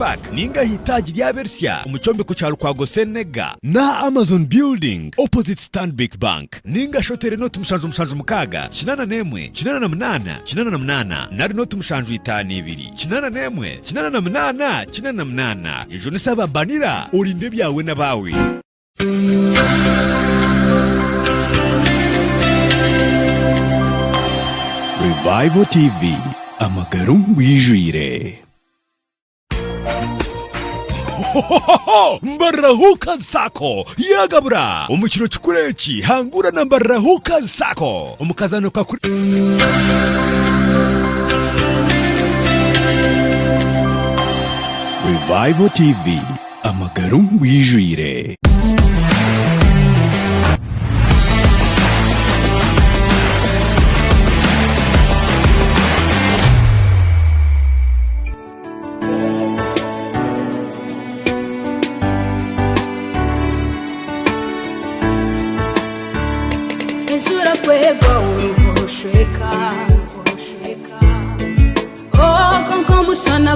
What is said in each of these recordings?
Park ninga hitaji lya Bersia umuchombe ku cyaro kwa Gosenega na Amazon Building opposite Stanbic Bank ninga shotere no tumushanju mukaga kinana nemwe kinana na munana kinana na munana nari no tumushanju itani ibiri kinana nemwe kinana na munana kinana na munana ejo nisaba banira urinde byawe nabawe. Revival TV amagarum wijwire. Mbarahuka Sako yagabura umukiro cyukureki hangura na Mbarahuka Sako umukazano kakuri Revival TV amagarum wijwire.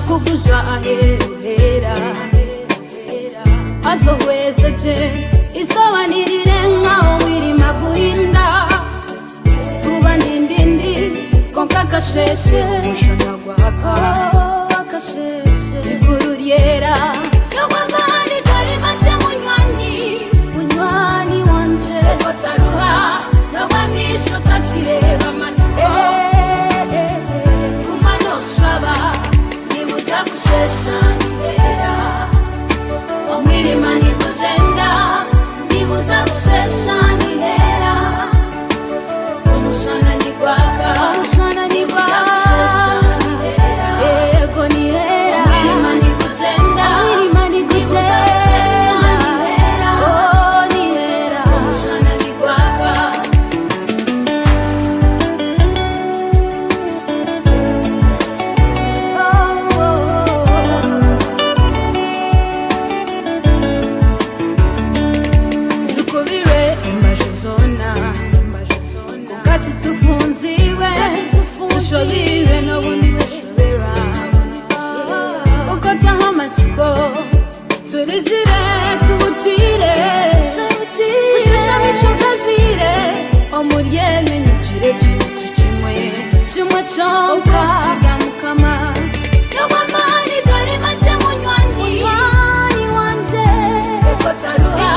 Kuguja ahera azohweza je isobanirire nkaho wirima guhinda kuba ndindindi konka kasheshe mushana gwaka akasheshe ikururyera n'abandi kari mace munywani wanje gotaruha n'abamisho takireba masiko kumano shaba kusheshana omwirima nigugenda nibuza kusheshana ihera umushana nigwaka nibuza kusheshana ihera ego nihera omwirima nigugenda nibuza kusheshana ihera oh nihera umushana nigwaka. Tushobire no bundi tushobera Gira Amatsiko turizire tubutire ushesha mishogazire omuryeme nukire kintu kimwe cyonka siga mukama yawamani dore mace munywani wanje ekotaruha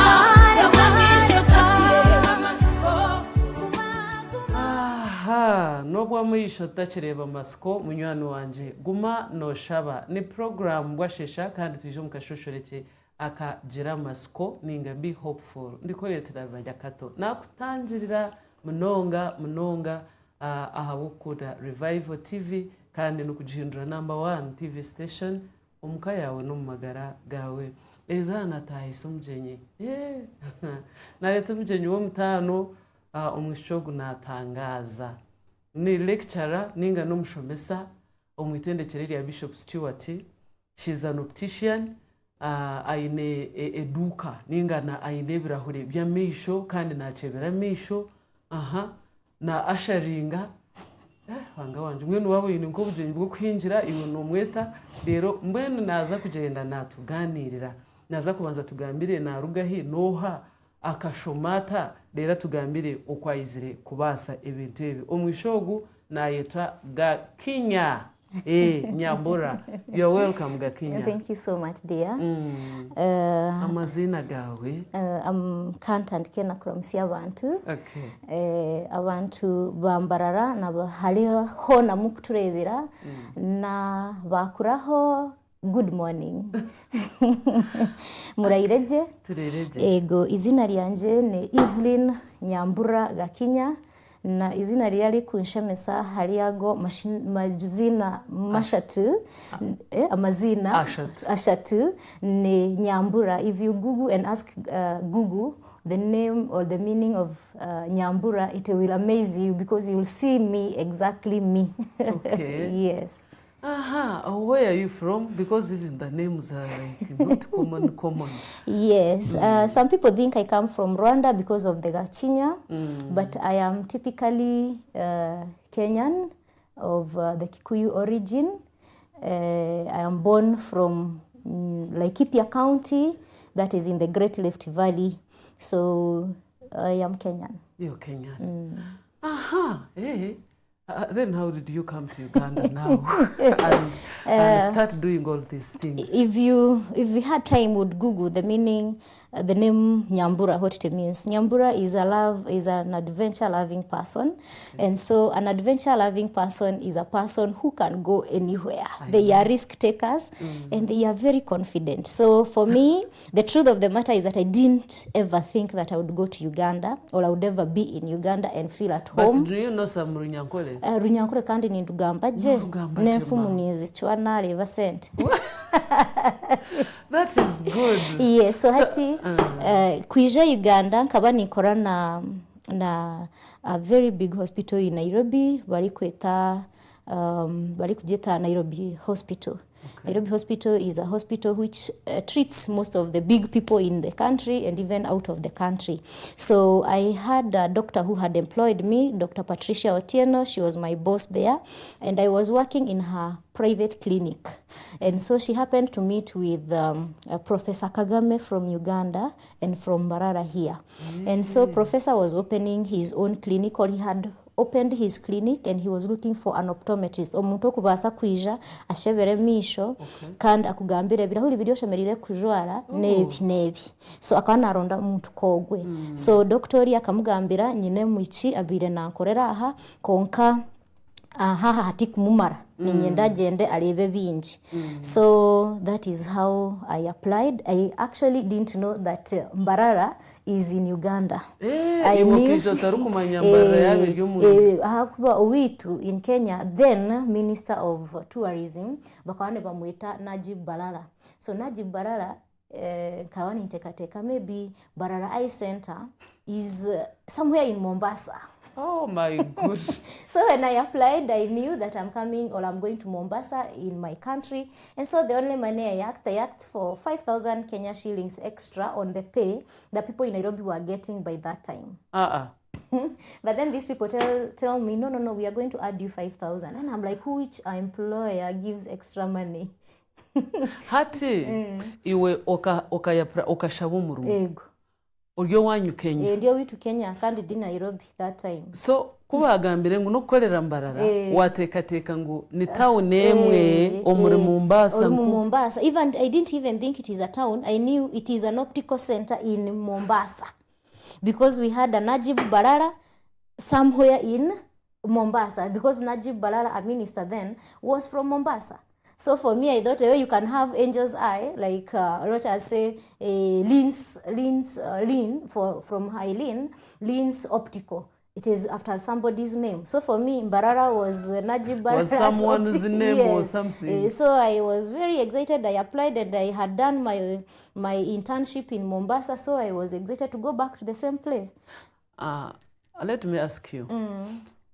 nobwa muyisho takireba masiko munywani wanje guma no shaba ni program bwashesha kandi tuje mu kashoshoreke aka Gira Amatsiko ninga be hopeful ndikoretera bajya kato nakutangirira munonga ahabukuda Revival TV kandi no kugihindura #1 TV station umuka yawe no mumagara gawe ezana tahise umjenye na leta umjenye wo mutano umwishogu natangaza ni lecturer ninga n'umushomesa umwitendekere ya Bishop Stewart. She's an optician aine eduka ninga na aine birahure bya misho kandi nacebera misho na asharinga wanga wanje mwene wabo yini ngo bujye bwo kwinjira iwe no mweta rero mbene naza kugenda natuganirira naza kubanza tugambire na rugahi noha akashomata rero tugambire ukwayizire kubasa ibintu ebi omwishogu nayetwa Gakinya Nyambura. You're welcome Gakinya. Thank you so much dear. Amazina gawe I'm content kena kuramsia abantu. Okay. Abantu bambarara na haliho na mukuturebera na bakuraho good morning. Muraireje? Turereje. Ego izina ryanje ni Evelyn Nyambura Gakinya na izina ryari kunshemesa haliyago mazina mashatu amazina ashatu ni Nyambura. If you Google and ask Google the name or the meaning of Nyambura, it will amaze you because you will see me exactly me. Okay. Yes. Where are you from? Because even the names are like not common. Yes. Some people think I come from Rwanda because of the Gakinya, but I am typically Kenyan of the Kikuyu origin. I am born from in Laikipia County, that is in the Great Rift Valley. So I am Kenyan. You're Kenyan. Aha, hey. Then how did you come to Uganda now and start doing all these things? If we had time, would Google the meaning, the name Nyambura, what it means. Nyambura is an adventure-loving person, and so an adventure-loving person is a person who can go anywhere. They are risk takers, and they are very confident. So for me, the truth of the matter is that I didn't ever think that I would go to Uganda or I would ever be in Uganda and feel at home. But do you know some Runyankole? Runyankole kandi ni ndugamba je nemfumu nizichwana reva sente. That is good. Yes, so hati kuija Uganda nkaba nikora na a very big hospital in Nairobi bari kujeta Nairobi Hospital. Okay. Nairobi Hospital is a hospital which treats most of the big people in the country and even out of the country. So I had a doctor who had employed me, Dr. Patricia Otieno. She was my boss there, and I was working in her private clinic. And so she happened to meet with Professor Kagame from Uganda and from Mbarara here. And so Professor was opening his own clinic, or he had opened his clinic, and he was looking for an optometrist. Omuntu okubasa kwija ashebere misho kandi akugambire birahuri biryoshyemerire kujwara nebi. So akana aronda umuntu kogwe. So doctor akamugambira nyine mwici abire nankorera aha konka aha hati kumumara ninyenda gende arebe bingi. So that is how I applied. I actually didn't know that Mbarara is in Uganda. I knew Witu in Kenya, then Minister of Tourism, bakawane bamwita Najib Balala. So Najib Balala kawani teka maybe Barara Eye Center is somewhere in Mombasa. Oh my God. So when I applied, I knew that I'm coming or I'm going to Mombasa in my country. And so the only money I asked for 5,000 Kenya shillings extra on the pay that people in Nairobi were getting by that time. But then these people tell me, no, we are going to add you 5,000. And I'm like, which employer gives extra money? Hati, iwe okashabumuru. Ego. Uryo wanyu Kenya. Ndio witu Kenya kandi di Nairobi that time. So kubagambire ngo nokorera Mbarara watekateka ngo ni town emwe omuri Mombasa. Mombasa. Even I didn't even think it is a town. I knew it is an optical center in Mombasa. Because we had a Najib Balala somewhere in Mombasa, because Najib Balala, a minister then, was from Mombasa. So for me, I thought the way you can have angel's eye, like what I say, Lean from Eileen, Lean's optical. It is after somebody's name. So for me, Mbarara was Najib Balala. Was someone's name or something. So I was very excited. I applied and I had done my internship in Mombasa. So I was excited to go back to the same place. Let me ask you.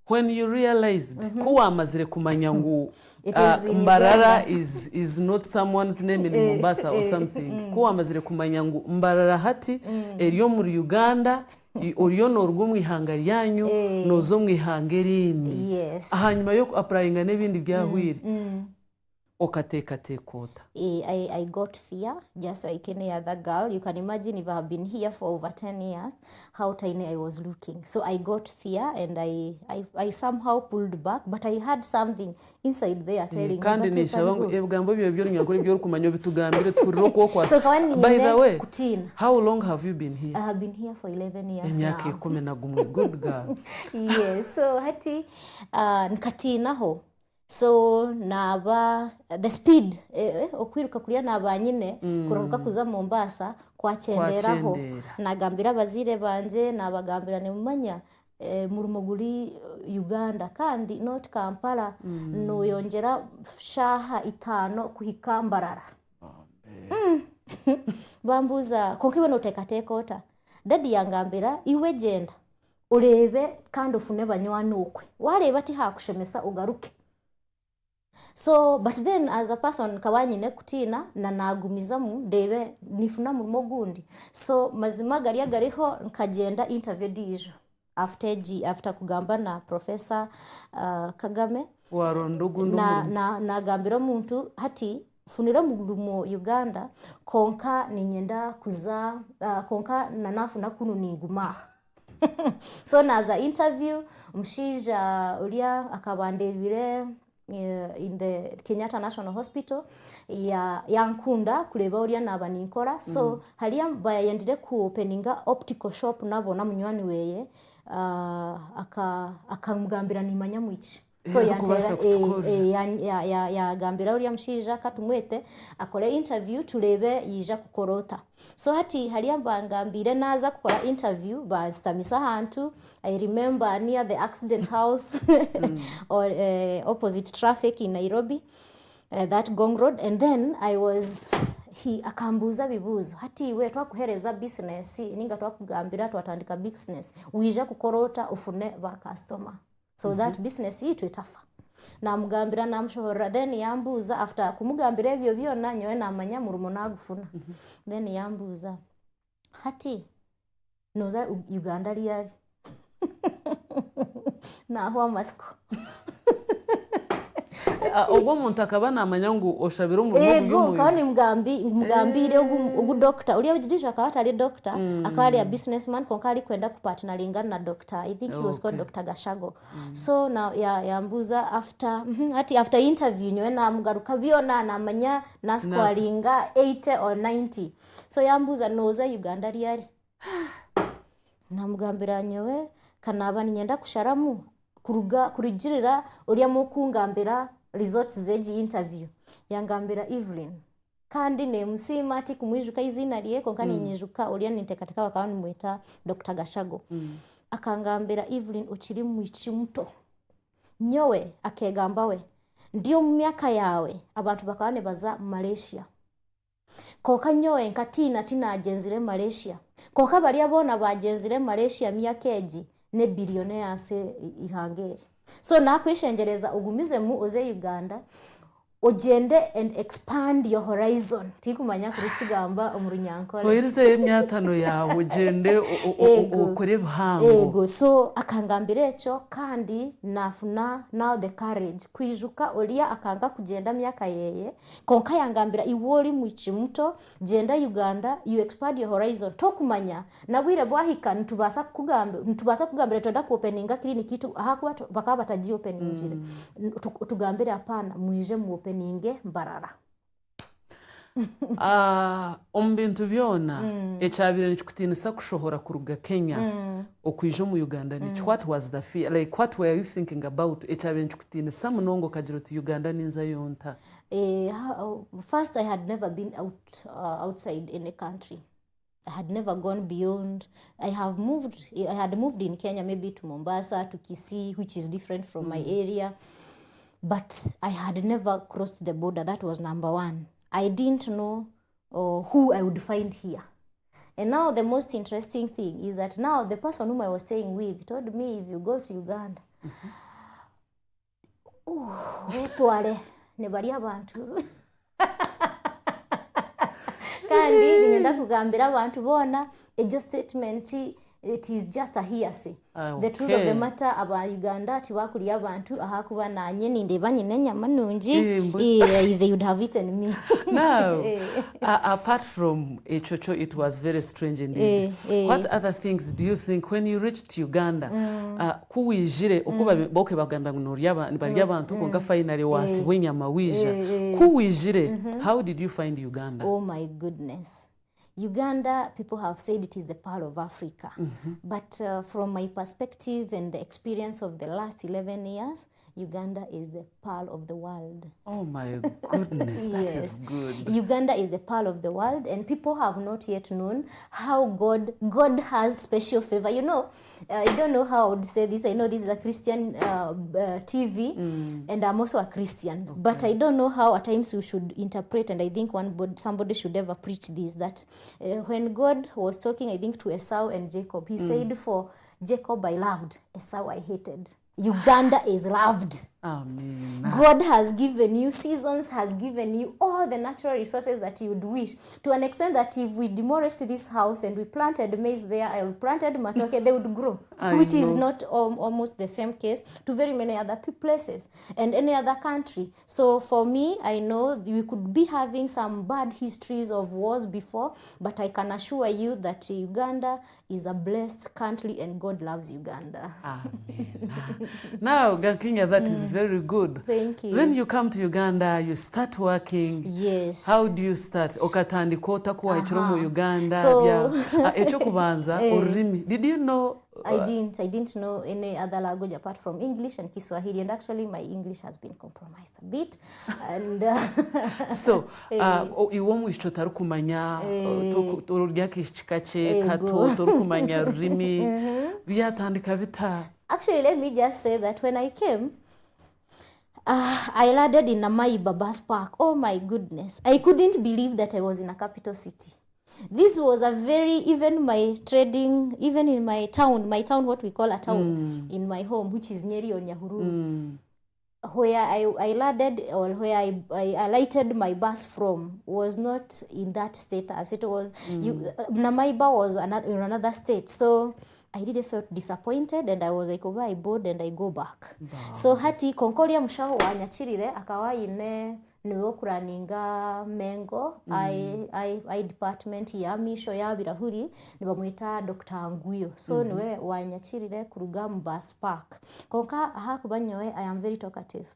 When you realized kuwa amazire kumanya ngu Mbarara is not someone's name in Mombasa or something. Kuwa amazire kumanya ngu Mbarara hati eriyo muri Uganda oriyo norwo mwihanga ryanyu nozo mwihanga rindi. Hanyuma yo applyinga nebindi byahwire. Okateka tekota. I got fear, just like any other girl. You can imagine if I have been here for over 10 years, how tiny I was looking. So I got fear and I somehow pulled back, but I had something inside there telling me that you can go. So by the way, how long have you been here? I have been here for 11 years now. Good girl. Yes, so hati nkatina ho. So naba the speed okwiruka kuria naba nyine kuruka kuza Mombasa kwacenderaho nagambira bazire banje nabagambira ne mumanya murumuguri Uganda kandi not Kampala no yongera shaha 5 kuhika Mbarara. Bambuza konkiwe no tekatekota dadi yangambira iwe genda urebe kandi ufune banywana ukwe wareba ati hakushemesa ugaruke. So but then as a person kawanyine kutina na nagumizamu ndebe nifuna mu mugundi. So mazima gariho nkagenda interview dijo after kugamba na Professor Kagame warondogundu na gambira muntu hati funira mu Uganda konka ninyenda kuza konka nanafuna kunu ninguma so naza interview mshija ulia akabandevire in the Kenyatta National Hospital ya Nkunda kureba ulia nabaninkora so haliya bayendire ku openinga optical shop nabo na munywani weye akamugambira nimanya mwici so ya gambira ulia mshija katumwete akore interview turebe yija kukorota so hati haliya bangambire naza kukora interview bastamisa hantu I remember near the accident house or opposite traffic in Nairobi that Gong Road and then I was akambuza bibuzo hati we twakuhereza business ninga twakugambira twatandika business wija kukorota ufune ba customer so that business yitu itafa na mugambira na mshohora then yambuza after kumugambira ebyo byona nyowe namanya murumo nagufuna then yambuza hati noza Uganda liyari na huwa Masiko obwo muntu akaba namanya ngo oshabira umurimo y'umuntu kandi mugambire ugu doctor uriya ujidisha akaba ari doctor akari a businessman konkari kwenda kupartneringana na doctor I think he was called Dr. Gashago so now yambuza after interview nyowe namugaruka byona namanya naskwalinga 80 or 90 so yambuza noza Uganda liyari namugambira nyowe kanaba nyenda kusharamu kurigirira uriya mukungambira results zeji interview yangambira Evelyn kandi ne musima ati kumwijuka izina liyeko kandi nyijuka uriya nitekatika bakabani mwita Dr. Gashago akangambira Evelyn ukiri mwici muto nyowe akegamba we ndio mu myaka yawe abantu bakabane baza Malaysia konka nyowe nkatina agenzire Malaysia konka bari abona bagenzire Malaysia myaka ne billionaires ihangere so nakwishengereza ugumize mu oze Uganda ogende and expand your horizon tikumanya kuri kigamba umurunyankora oyirize emyatano yawe ogende ukore buhango so akangambira echo kandi nafuna now the courage kwijuka olia akanga kugenda myaka yeye konka yangambira iwori mwici muto genda Uganda you expand your horizon tokumanya nabwire bwahika ntubasa kugambira toda ku openinga clinic itu ahakuba bakaba bataji openingire tugambire apana mwije mu ninge mbarara ombintu byona ekyabire nikikutinisa kushohora kuruga Kenya okwijo mu Uganda ni what was the fear like what were you thinking about ekyabire nikikutinisa munongo kagiro to Uganda ninza yonta first I had never been outside any country I had never gone beyond I had moved in Kenya maybe to Mombasa to Kisii which is different from my area but I had never crossed the border. That was number one. I didn't know who I would find here. And now the most interesting thing is that now the person whom I was staying with told me if you go to Uganda, tuale nebali abantu. Kandi ningenda kugambira abantu bona ejo statement it is just a hearsay. The truth of the matter about Uganda tiwakuri abantu ahakuba nanye nindeba nyine nyama nungi they would have eaten me. Now apart from Echocho it was very strange indeed. What other things do you think when you reached Uganda kuwijire okuba boke bagamba noriaba bali abantu konga finally wasibwe nyama wija kuwijire how did you find Uganda? Oh my goodness. Uganda, people have said it is the pearl of Africa. But from my perspective and the experience of the last 11 years, Uganda is the pearl of the world. Oh my goodness, that is good. Uganda is the pearl of the world, and people have not yet known how God has special favor. You know, I don't know how I would say this. I know this is a Christian TV, and I'm also a Christian. Okay. But I don't know how at times we should interpret, and I think somebody should ever preach this, that when God was talking, I think, to Esau and Jacob, he said, for Jacob I loved, Esau I hated. Uganda is loved. Amen. God has given you seasons, has given you all the natural resources that you would wish, to an extent that if we demolished this house and we planted maize there, I planted matoke, they would grow, which is not almost the same case to very many other places and any other country. So for me, I know we could be having some bad histories of wars before, but I can assure you that Uganda is a blessed country and God loves Uganda. Amen. Now, Gakinya, that is very good. Thank you. When you come to Uganda, you start working. Yes. How do you start? Okatandika otakuwa ekiro mu Uganda. So, Ekyokubanza olulimi. Did you know? I didn't know any other language apart from English and Kiswahili, and actually my English has been compromised a bit. And so, iwo mwisho tarukumanya tururyaka ishika kye kato tarukumanya rurimi byatandika bita. Actually, let me just say that when I came, I landed in Namaiba bus park. Oh my goodness. I couldn't believe that I was in a capital city. This was a very, even my trading, even in my town, what we call a town, in my home, which is Nyeri or Nyahururu, where I landed or where I alighted my bus from was not in that status. It was, Namaiba was in another state. So I really felt disappointed and I was like, oh, I board and I go back. Wow. So hati konkolia mshaho wa nyachirire akawa ine niwokuraninga mengo I department ya misho ya birahuri nibamwita Dr. Nguyo. So niwe wanyachirire kuruga bus park. Konka aha kubanyoe I am very talkative.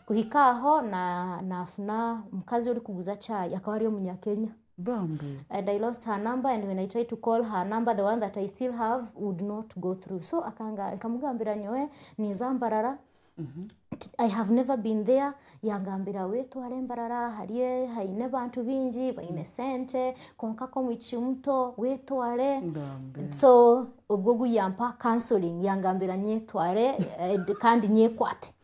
Kuhika aho na nafuna mkazi uri kuguza chai akawa ari Munyakenya. Bambi. And I lost her number, and when I tried to call her number, the one that I still have would not go through. So akamugambira nyoe ni Zambarara. I have never been there. Yangambira wetu alembarara harie haine bantu bingi baine sente konka ko mwichumto wetu ale. So ogogu yampa counseling yangambira nyetware kandi nyekwate.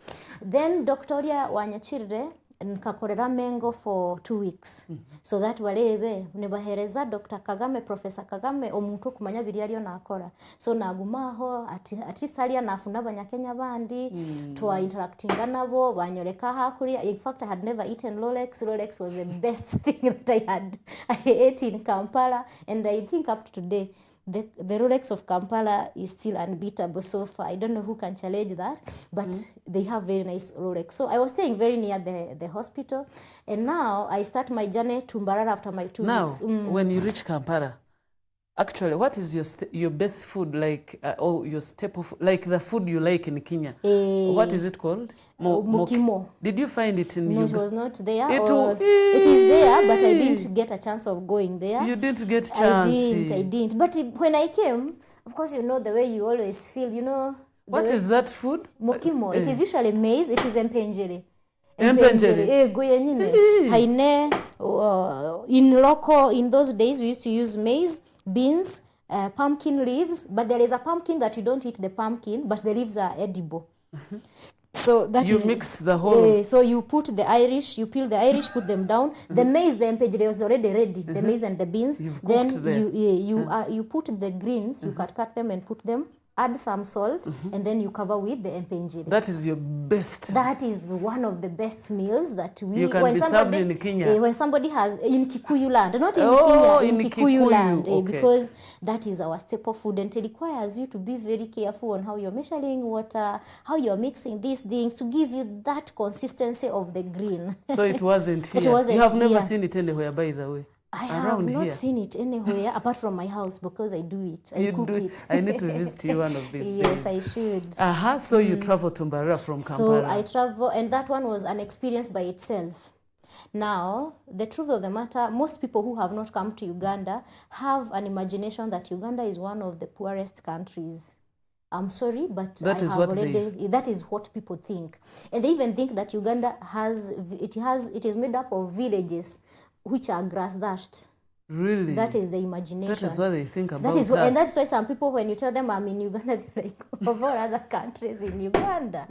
Then Doctoria wanyachirire nkakorera Mengo for 2 weeks. So that walebe nibahereza Dr. Kagame, Professor Kagame omuntu kumanya biri ariyo nakora. So nagumaho ati salia nafuna abanyakenya bandi twa interactinga nabo banyoreka hakuri. In fact, I had never eaten Rolex. Rolex was the best thing that I ate in Kampala, and I think up to today the Rolex of Kampala is still unbeatable so far. I don't know who can challenge that, but they have very nice Rolex. So I was staying very near the hospital, and now I start my journey to Mbarara after my 2 weeks. Now, when you reach Kampala, actually, what is your best food like, or your staple food, like the food you like in Kenya? What is it called? Mukimo. Did you find it in No, Uganda? it was not there. It is there, but I didn't get a chance of going there. You didn't get chance. I didn't. But when I came, of course, you know the way you always feel, you know. What is that food? Mukimo. It is usually maize. It is empenjere. Empenjere. In those days, we used to use maize, beans, pumpkin leaves, but there is a pumpkin that you don't eat the pumpkin, but the leaves are edible. So that you mix the whole. So you put the Irish, you peel the Irish, put them down. The maize, the empegere was already ready. The maize and the beans. You've then cooked them. you put the greens. You cut them and put them. Add some salt, and then you cover with the empengere. That is your best. That is one of the best meals that you can be served in Kenya. When somebody has in Kikuyu land, not in Kenya, in Kikuyu land, okay. Because that is our staple food, and it requires you to be very careful on how you're measuring water, how you're mixing these things to give you that consistency of the green. So it wasn't here. It wasn't you have never here. seen it anywhere, by the way. I have not seen it anywhere apart from my house because I do it. I cook it. I need to visit you one of these days. Yes, I should. So you travel to Mbarara from Kampala. So I travel, and that one was an experience by itself. Now, the truth of the matter, most people who have not come to Uganda have an imagination that Uganda is one of the poorest countries. I'm sorry, but that is what people think. And they even think that Uganda it is made up of villages which are grass dashed. Really? That is the imagination. That is what they think about us. And that's why some people, when you tell them I'm in Uganda, they're like, of all other countries in Uganda.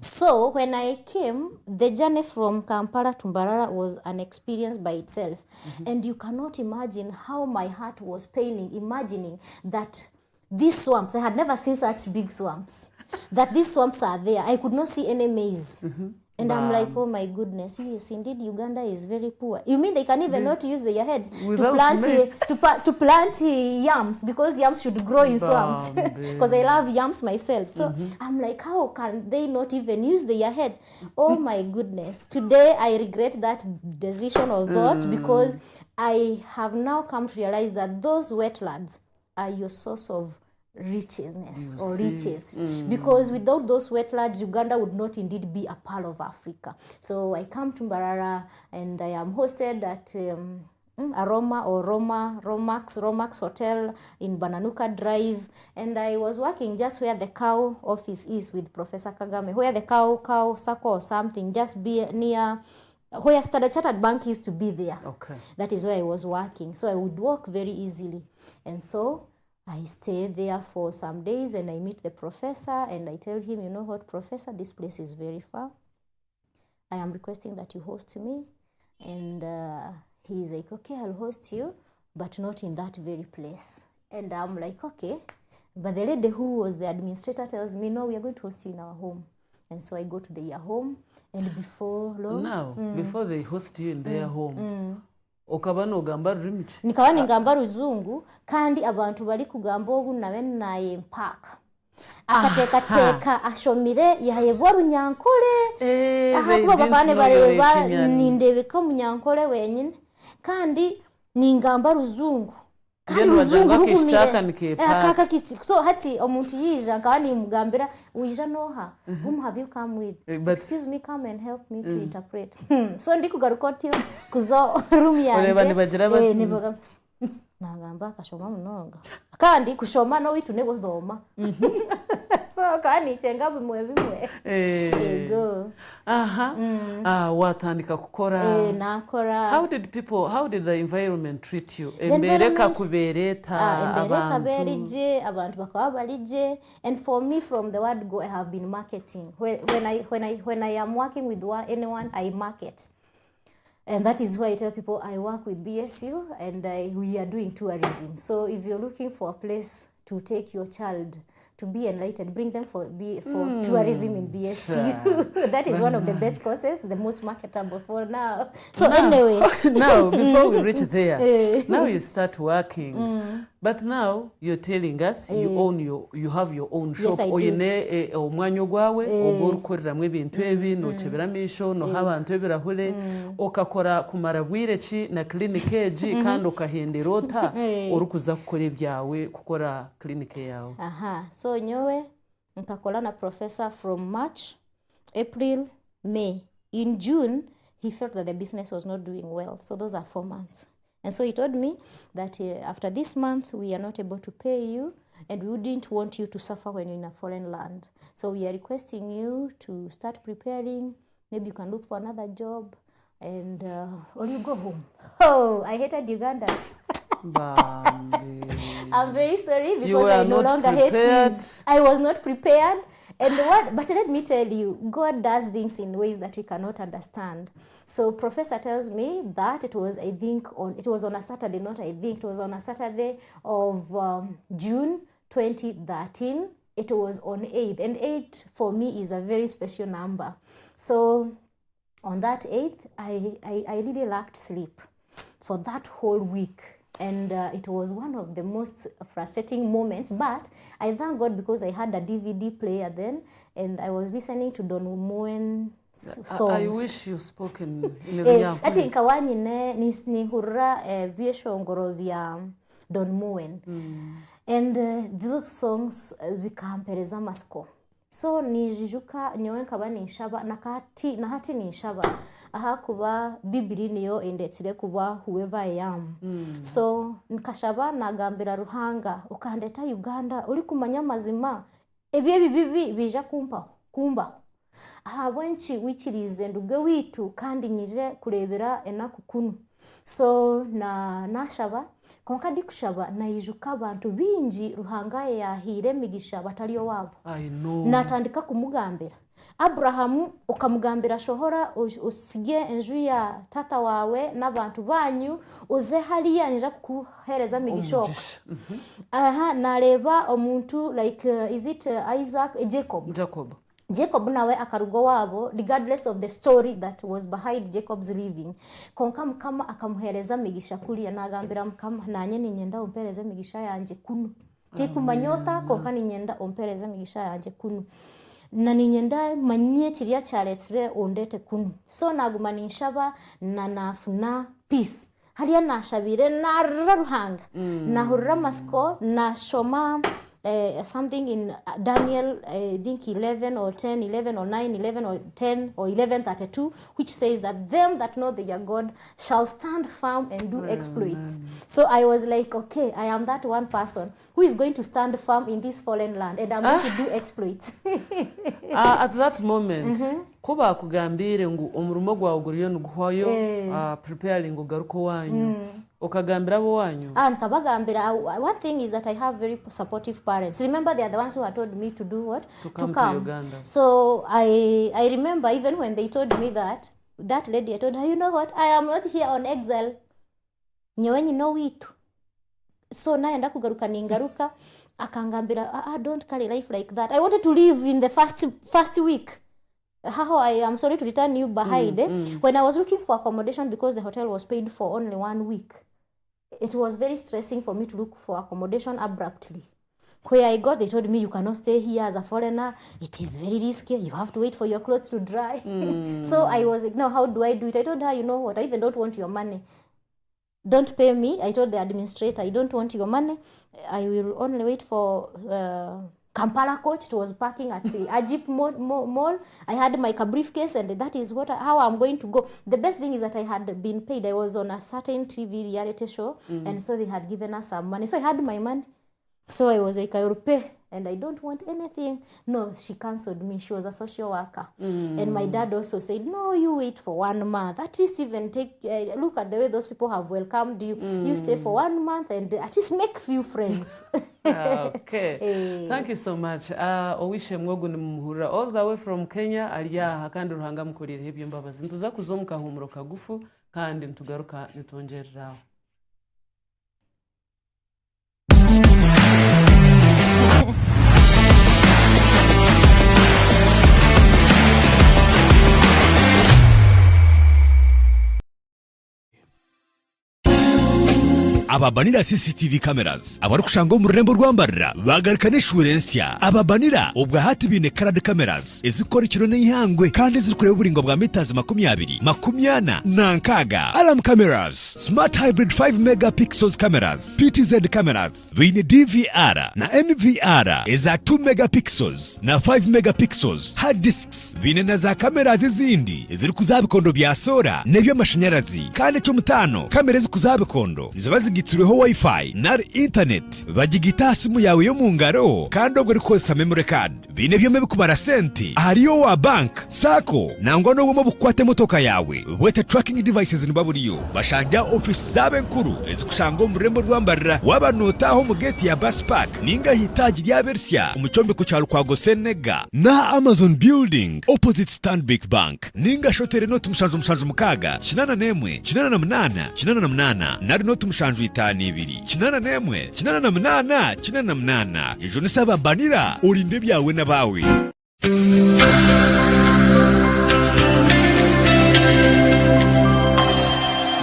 So when I came, the journey from Kampala to Mbarara was an experience by itself. And you cannot imagine how my heart was paining, imagining that these swamps, I had never seen such big swamps. that these swamps are there. I could not see any maize. And I'm like, oh my goodness, yes, indeed, Uganda is very poor. You mean they can even not use their heads to plant yams, because yams should grow in swamps. Because I love yams myself. So I'm like, how can they not even use their heads? Oh my goodness. Today I regret that decision or thought, because I have now come to realize that those wetlands are your source of riches. Because without those wetlands, Uganda would not indeed be a part of Africa. So I come to Mbarara and I am hosted at Romax Hotel in Bananuka Drive, and I was working just where the cow office is with Professor Kagame, where the cow circle or something, just be near where Standard Chartered Bank used to be there. Okay. That is where I was working. So I would walk very easily. And so I stay there for some days and I meet the professor and I tell him, you know what, Professor, this place is very far. I am requesting that you host me. And he's like, okay, I'll host you, but not in that very place. And I'm like, okay. But the lady who was the administrator tells me, no, we are going to host you in our home. And so I go to their home, and before long... Now, before they host you in their home, okaba nogamba rurimi ki? Nikaba ningamba ruzungu, kandi abantu bari kugamba obu nawe naye mpaka. Akateeka ashomire yahebwa runyankole. Ahakuba babane bareba nindebeka munyankole wenyine. Kandi ningamba ruzungu. So hati omuntu yija nkani mugambira wija noha whom have you come with, excuse me, come and help me to interpret. So ndi kugaruka oti kuzo room yanje nibaga nagamba kashoma munonga kandi kushoma no witu nebo dhoma. So kani chenga bimwe ego watandika kukora nakora. How did the environment treat you? Embereka kubereta abantu bakaba balije. And for me, from the word go, I have been marketing. When I am working with anyone, I market. And that is why I tell people I work with BSU and we are doing tourism. So if you're looking for a place to take your child to be enlightened, bring them for tourism in BSU. That is one of the best courses, the most marketable for now. So anyway. Now, before we reach there, now you start working. But now you're telling us you have your own shop. Yes, I do. Oyine omwanyo gwawe ogorukoreramu ebintu ebi nocheberamisho no habantu ebirahule okakora kumara bwireki na clinic eji kandi okahenderota orukuza gukora ebyawe kukora clinic yawe. So nyowe nkakola na professor from March, April, May. In June, he felt that the business was not doing well. So those are 4 months. And so he told me that after this month, we are not able to pay you and we wouldn't want you to suffer when you're in a foreign land. So we are requesting you to start preparing. Maybe you can look for another job and or you go home. Oh, I hated Ugandans. I'm very sorry because I no longer hate you. I was not prepared. But let me tell you, God does things in ways that we cannot understand. So Professor tells me that it was on a Saturday, it was on a Saturday of June 2013. It was on 8th, and 8 for me is a very special number. So on that 8th, I really lacked sleep for that whole week. And it was one of the most frustrating moments, but I thank God because I had a DVD player then, and I was listening to Don Moen songs. I wish you spoke in Rwanda. Ati nkawani ni hurra bieshongoro vya Don Moen. And those songs bikampereza masko. So nijijuka nyowe nkaba ninshaba na hati ninshaba aha kuba bibiri niyo endetsire kuba whoever I am. So nkashaba nagambira Ruhanga ukandeta Uganda uri kumanya mazima ebye bibi bija kumba aha bwenchi wikirize nduge witu kandi nyije kurebera enakukunu. So nashaba konkadi kushaba nayijuka abantu bingi Ruhanga yahire migisha bataliyo wabo. I know. Natandika kumugambira Abrahamu ukamugambira shohora usige enju ya tata wawe n'abantu banyu uze hariya nija kukuhereza migishoka. Nareba omuntu like is it Isaac Jacob nawe akarugo wabo regardless of the story that was behind Jacob's living konka mukama akamuhereza migisha kuriya nagambira mukama nanye ninyenda umpereze migisha yanje kuno tikumanyota konka ninyenda umpereze migisha yanje kuno na ninyenda manye kiriya cyaretswe ondete kuno so nagumanishaba na nafuna peace hariya nashabire nararuhanga nahurira masiko nashoma something in Daniel, I think 11 or 10, 11 or 9, 11 or 10 or 11:32, which says that them that know their God shall stand firm and do exploits. So I was like, okay, I am that one person who is going to stand firm in this fallen land and I'm going to do exploits. At that moment, kuba kugambire ngu omurumo gwawe guriyo nuguhoyo preparing ugaruko wanyu ukagambira abo wanyu and kabagambira. One thing is that I have very supportive parents. Remember, they are the ones who had told me to do what? To come to Uganda. So I remember even when they told me that lady, I told her, you know what, I am not here on exile, nyewenyi no witu. So naenda kugaruka ningaruka akangambira, don't carry life like that. I wanted to live in the first week. How I am sorry to return you behind. When I was looking for accommodation because the hotel was paid for only 1 week, it was very stressing for me to look for accommodation abruptly. Where I got, they told me you cannot stay here as a foreigner. It is very risky. You have to wait for your clothes to dry. So I was like, no, how do I do it? I told her, you know what, I even don't want your money. Don't pay me. I told the administrator, I don't want your money. I will only wait for Kampala coach. It was parking at Ajip Mall. I had my briefcase and that is how I'm going to go. The best thing is that I had been paid. I was on a certain TV reality show and so they had given us some money. So I had my money. So I was like, I will pay and I don't want anything. No, she cancelled me. She was a social worker. And my dad also said, no, you wait for 1 month. At least even look at the way those people have welcomed you. You stay for 1 month and at least make few friends. Okay. Thank you so much. Owishe mwogu ni muhura all the way from Kenya aliya kandi ruhanga mukorire hebyo mbabazi ntuza kuzomuka humuro kagufu kandi ntugaruka nitongereraho. Ababanira CCTV cameras abari kushanga mu rurembo rwambarira bagarukana insurance ababanira ubwa hati bine card cameras ezikora ikiro n'ihangwe kandi zikureba uburingo bwa meters 20 nankaga alarm cameras smart hybrid 5 megapixels cameras PTZ cameras bine DVR na NVR eza 2 megapixels na 5 megapixels hard disks bine na za cameras zindi eziri kuzabikondo bya sora nebyo amashanyarazi kandi cyo mutano kamera zikuzabikondo gitureho wifi na internet bagigita simu yawe yo mu ngaro kandi ubwo rikosa memory card bine byo mebikubara senti hariyo wa bank sako nangwa no mu bukwate motoka yawe wete tracking devices nibaburiyo bashanja office zabe nkuru ezikushanga mu rembo rwambarira wabanotaho mu gate ya bus park ninga hitaji rya Bersia umucombe ku cyaro kwa Gosenega na Amazon building opposite Stanbic Bank ninga shotere no tumushanju mukaga 88 nari no tumushanju 52 88 ejo nisaba banira urinde byawe nabawe.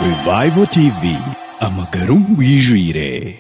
Revival TV amagaro ngwijwire.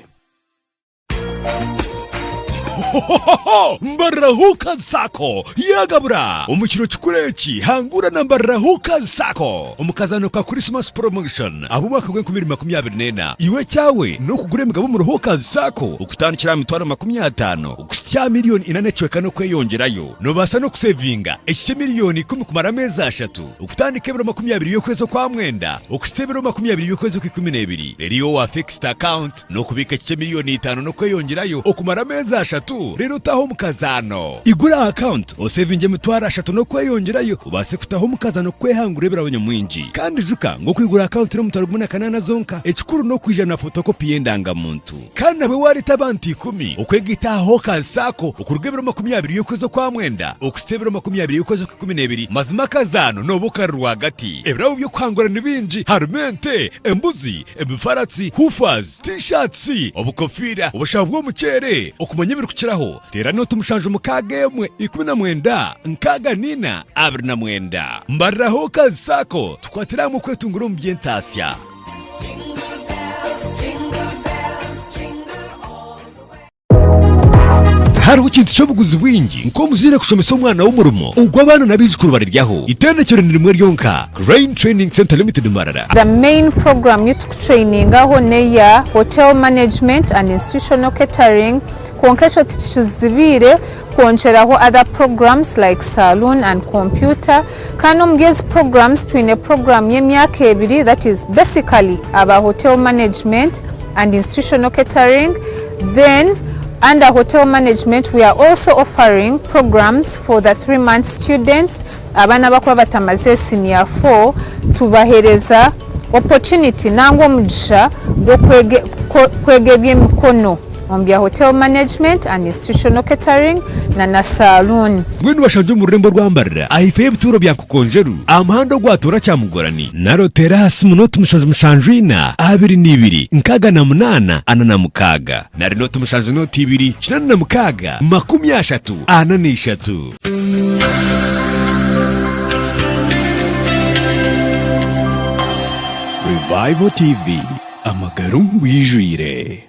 Mbarahuka Sako yagabura umukiro cyukureki hangura na Mbarahuka Sako umukazano ka Christmas promotion abubaka gwe 2024 iwe cyawe no kugure mugabo mu Ruhuka Sako ukutanikira mitwaro 50 ukustya miliyoni 4 cweka no kweyongerayo no basa no kusevinga ekye miliyoni 10 kumara meza 3 ukutandika 20 y'okwezo kwa mwenda ukustebero 20 y'okwezo ku 12 eriyo wa fixed account no kubika ekye miliyoni 5 no kweyongerayo okumara meza 3 eshatu rero taho mukazano igura account osevinge mitwara eshatu no kweyongerayo ubase kutaho mukazano kwehangura abanyamwinji kandi juka ngo kwigura account no mutaro 18 zonka ekikuru no kwijana photocopy yendanga muntu kandi nawe wari tabanti 10 okwegitaho kazako okurugabiro 20 yokweza kwa mwenda okustebiro 20 yokweza ku 12 mazima kazano no bukarwa hagati ebirawo byo kwangura nibinji harumente embuzi ebifaratsi hufaz t-shirts obukofira obushabwo mucere okumanya biri kukiraho tera no tumushanje mukage mwe 19 nkaga nina abirina mwenda mbaraho kazako tukwatira mu kwetungura mu byentasya hariho ikintu cyo buguzi bwingi nko muzire kushomesa umwana w'umurumo ubwo abana nabijikuru bariryaho itendekero ni rimwe ryonka Rain Training Center Limited Marara. The main program youth training aho neya hotel management and institutional catering konkesho tishuzibire kuoncheraho other programs like saloon and computer kano mgezi programs twine program y'emyaka ebiri that is basically about hotel management and institutional catering. Then under hotel management, we are also offering programs for the 3-month students. Abana bakwa batamaze senior 4 tubahereza opportunity nango mujisha go kwegebye mikono ombya hotel management and institutional catering na saloon. Gwenu bashanje mu rurembo rwambarira ahife bituro byankukonjeru amahando gwatora cyamugorani naro terasi munoti mushanjwina 22 nkaga na 8 anana mukaga nari noti mushanjwe noti 2 kinana na mukaga 30 ananishatu. Revival TV amagaru wijwire.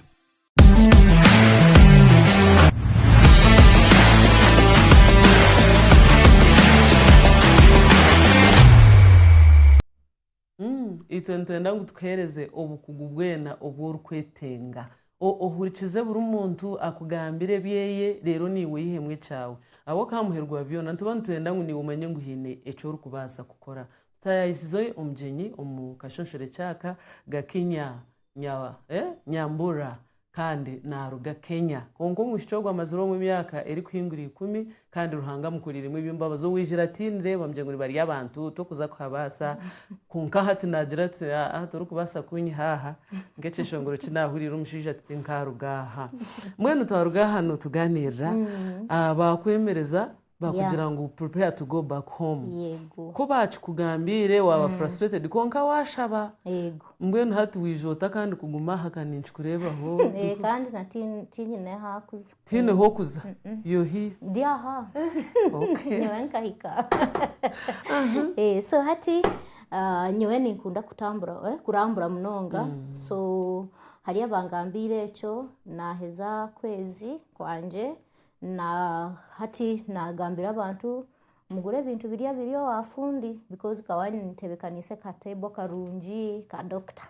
itentenda ngo twereze obukugu bwena obwo kwetenga ohurikize buri muntu akugambire byeye rero niwe yihemwe cyawe abo kamuherwa byo nantuba ntenda ngo ni umenye ngo hine eco rukubasa gukora tayisizoye omjenyi omukashonshore cyaka Gakinya Nyambura kandi naruga Kenya kongo mushogwa amazuro mu myaka eri kwinguri 10 kandi ruhanga mukuririmo ibimbabazo wijira ati ndeba mje nguri bari yabantu to kuza kwabasa kunka hati nagira ati turi kubasa kunyi haha ngecesho ngoro kinahurira umushije ati nkarugaha mwene twarugaha no tuganira bakwemereza bakugira ngo prepare to go back home yego ko bacu kugambire waba frustrated konka washaba yego mbwene hati wijota kandi kuguma hakaninchi kureba ho kandi na tini ne hakuza tini hokuza yohi diaha okay nyenka hika so hati nyewe nikunda kurambura mnonga so hari abangambire cyo naheza kwezi kwanje na hati nagambira abantu mugure bintu biriyo wafundi because kawani nitebekanise ka table karungi ka doctor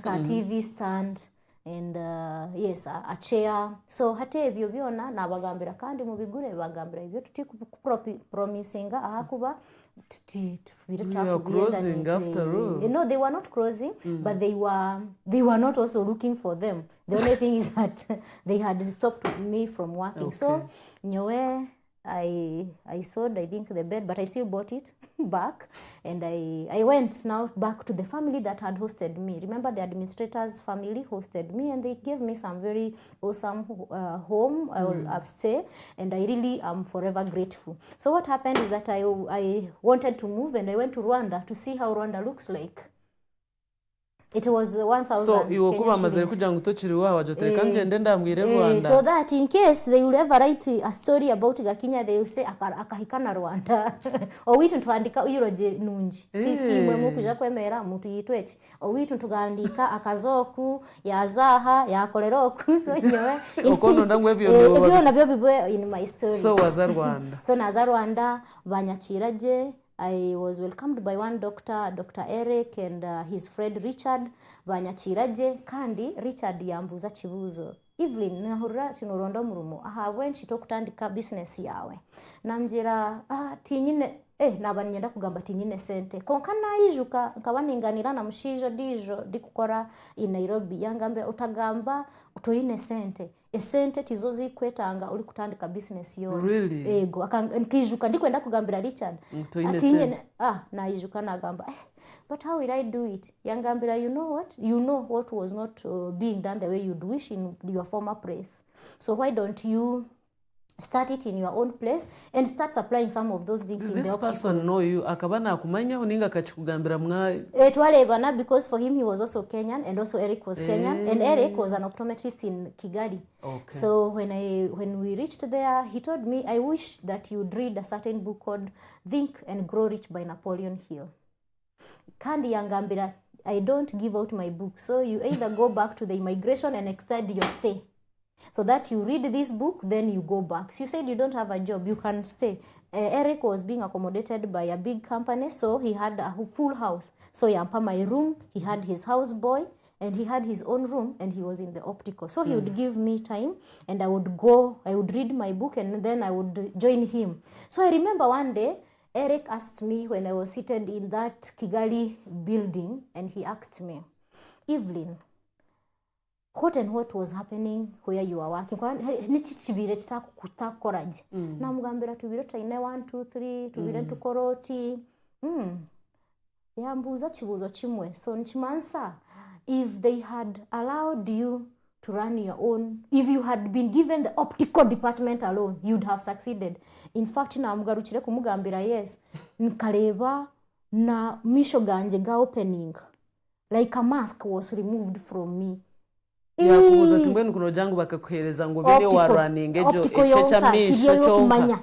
ka TV stand and yes a chair so hati ebyo byona nabagambira kandi mubigure bagambira ibyo promisinga ahakuba we are closing after all. No, they were not closing, but they were not also looking for them. The only thing is that they had stopped me from working. Okay. So, nyowe, I sold, I think, the bed, but I still bought it back. And I went now back to the family that had hosted me. Remember, the administrator's family hosted me, and they gave me some very awesome home. I will stay, and I really am forever grateful. So what happened is that I wanted to move, and I went to Rwanda to see how Rwanda looks like. It was 1,000. So you kuba mazere kugira ngo utokiri wawe ajotereka ngende ndambwire Rwanda. So that in case they will ever write a story about Gakinya, they will say akahikana Rwanda. Owitu ntwandika uyiroje nunji. Tikimwe mu kuja kwemera muntu yitwechi. Owitu ntugandika akazoku yazaha yakoleroku so nyewe. Okono ndangwe byo nabyo in my story. So waza Rwanda. So naza Rwanda banyakiraje. I was welcomed by one doctor, Dr. Eric, and his friend Richard. Banyachiraje kandi Richard yambuza chibuzo. Evelyn nahurira chinurondo murumo. Aha wenchi tokutandika business yawe. Namjira tinyine naba nyenda kugamba ati nyine sente konka nayijuka nkaba ninganira na mushijo dijo dikukora in Nairobi yangambe utagamba utoyine sente esente tizo zikwetanga uli kutandika business yo really? Ego nkijuka ndikwenda kugambira Richard ati nyine nayijuka nagamba but how will I do it yangambira you know what was not being done the way you'd wish in your former place, so why don't you start it in your own place and start supplying some of those things in the optical. This person know you akabana akumanya uninga kachikugambira mwa twarebana because for him he was also Kenyan and also Eric was Kenyan and Eric was an optometrist in Kigali. Okay. So when we reached there he told me I wish that you'd read a certain book called Think and Grow Rich by Napoleon Hill. Kandi yangambira I don't give out my book, so you either go back to the immigration and extend your stay so that you read this book, then you go back. So you said you don't have a job, you can stay. Eric was being accommodated by a big company, so he had a full house. So yampa my room, he had his house boy, and he had his own room, and he was in the optical. So he would give me time, and I would read my book, and then I would join him. So I remember one day, Eric asked me when I was seated in that Kigali building, and he asked me, Evelyn, what was happening where you are working? Nichichibire chitakukoraje. Namugambira tubire taine 1 2 3 tubire tukoroti. Yambuza chibuzo chimwe. So nchimansa, if they had allowed you to run your own, if you had been given the optical department alone, you'd have succeeded. In fact, namugaruchire kumugambira yes, nkaleba na misho ganje ga opening. Like a mask was removed from me. Yakubuza timbweni kuno jangu bakakuhereza ngo bine warunning ejo echecha misho chonka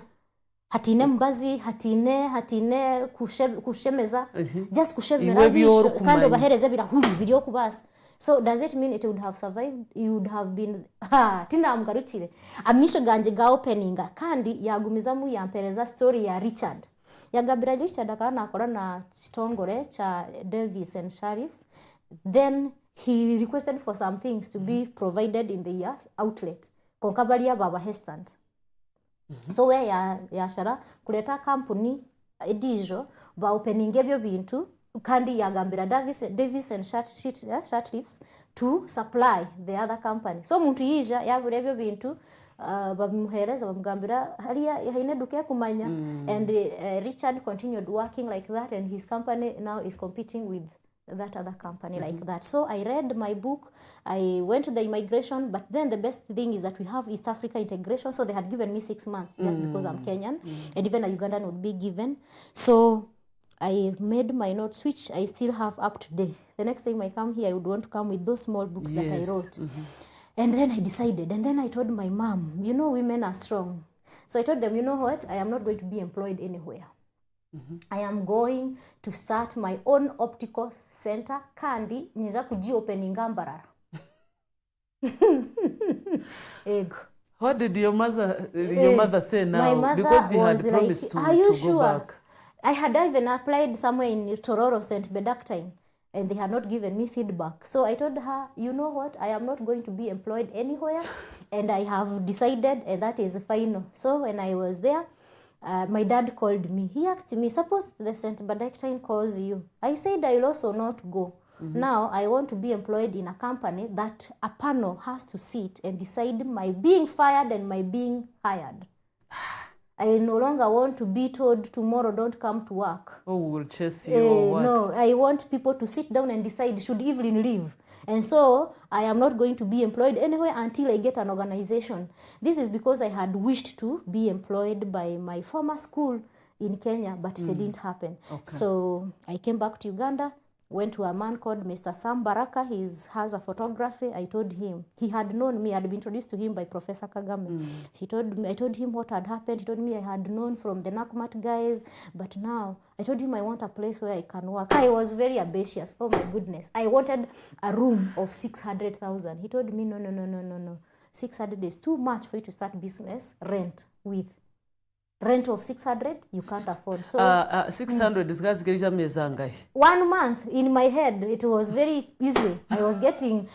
hatine mbazi hatine kushemeza just kushemera bisho kandi bahereze birahuri biri okubasa. So does it mean it would have survived? You would have been tina mugarukire amisho ganje ga opening kandi yagumizamu yampereza story ya Richard yagabira Richard akana akora na chitongore cha Davis and Sheriffs. Then he requested for some things to be provided in the outlet konkabalia baba hestand. So where ya shara kuleta company edijo ba opening ebyo bintu kandi yagambira Davis and Sheriffs to supply the other company. So muntu yija yabure ebyo bintu bamuhereza bamugambira hariya haine duke kumanya and Richard continued working like that, and his company now is competing with that other company like that. So I read my book, I went to the immigration, but then the best thing is that we have East Africa integration, so they had given me 6 months just because I'm Kenyan, and even a Ugandan would be given. So I made my notes, which I still have up to date. The next time I come here, I would want to come with those small books that I wrote. And then I decided, and then I told my mom, you know, women are strong. So I told them, you know what, I am not going to be employed anywhere. I am going to start my own optical center kandi niza kuji opening Mbarara. Ego. What did your mother say now? My mother because you had was promised like, to, are you to sure? go back. I had even applied somewhere in Tororo, St. Bedactine, and they had not given me feedback. So I told her, you know what, I am not going to be employed anywhere, and I have decided, and that is final. So when I was there, my dad called me. He asked me, suppose the St. Bedactine calls you. I said I will also not go. Now I want to be employed in a company that a panel has to sit and decide my being fired and my being hired. I no longer want to be told tomorrow don't come to work. Oh, we'll chase you or what? No, I want people to sit down and decide should Evelyn leave. And so I am not going to be employed anywhere until I get an organization. This is because I had wished to be employed by my former school in Kenya, but it didn't happen. Okay. So I came back to Uganda, went to a man called Mr. Sam Baraka. He has a photography. I told him. He had known me. I had been introduced to him by Professor Kagame. I told him what had happened. He told me I had known from the Nakumat guys. But now, I told him I want a place where I can work. I was very ambitious. Oh my goodness. I wanted a room of 600,000. He told me, no. 600 is too much for you to start business rent with. rent of 600 you can't afford. So 600 is guys gerija mezangai. 1 month in my head it was very easy. I was getting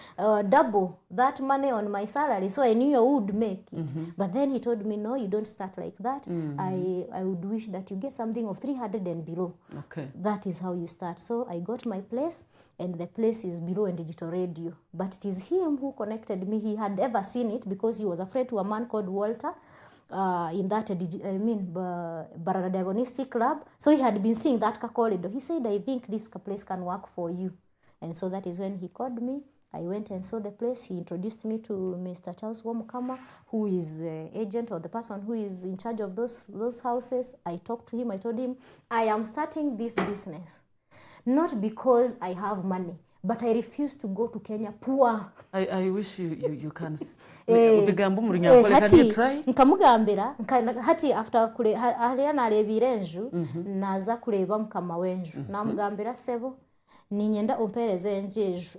double that money on my salary, so I knew I would make it. But then he told me, no, you don't start like that. I would wish that you get something of 300 and below. Okay. That is how you start. So I got my place, and the place is below and digital radio. But it is him who connected me. He had ever seen it because he was afraid to a man called Walter in that Barara Diagnostic Club. So he had been seeing that corridor. He said, I think this place can work for you. And so that is when he called me. I went and saw the place. He introduced me to Mr. Charles Wamukama, who is the agent or the person who is in charge of those houses. I talked to him. I told him, I am starting this business, not because I have money, but I refuse to go to Kenya poor. I wish you can. Hati nkamugambira hati after kule hariya narebire enju naza kureba mukama wenju namugambira sebo ninyenda ompereze enju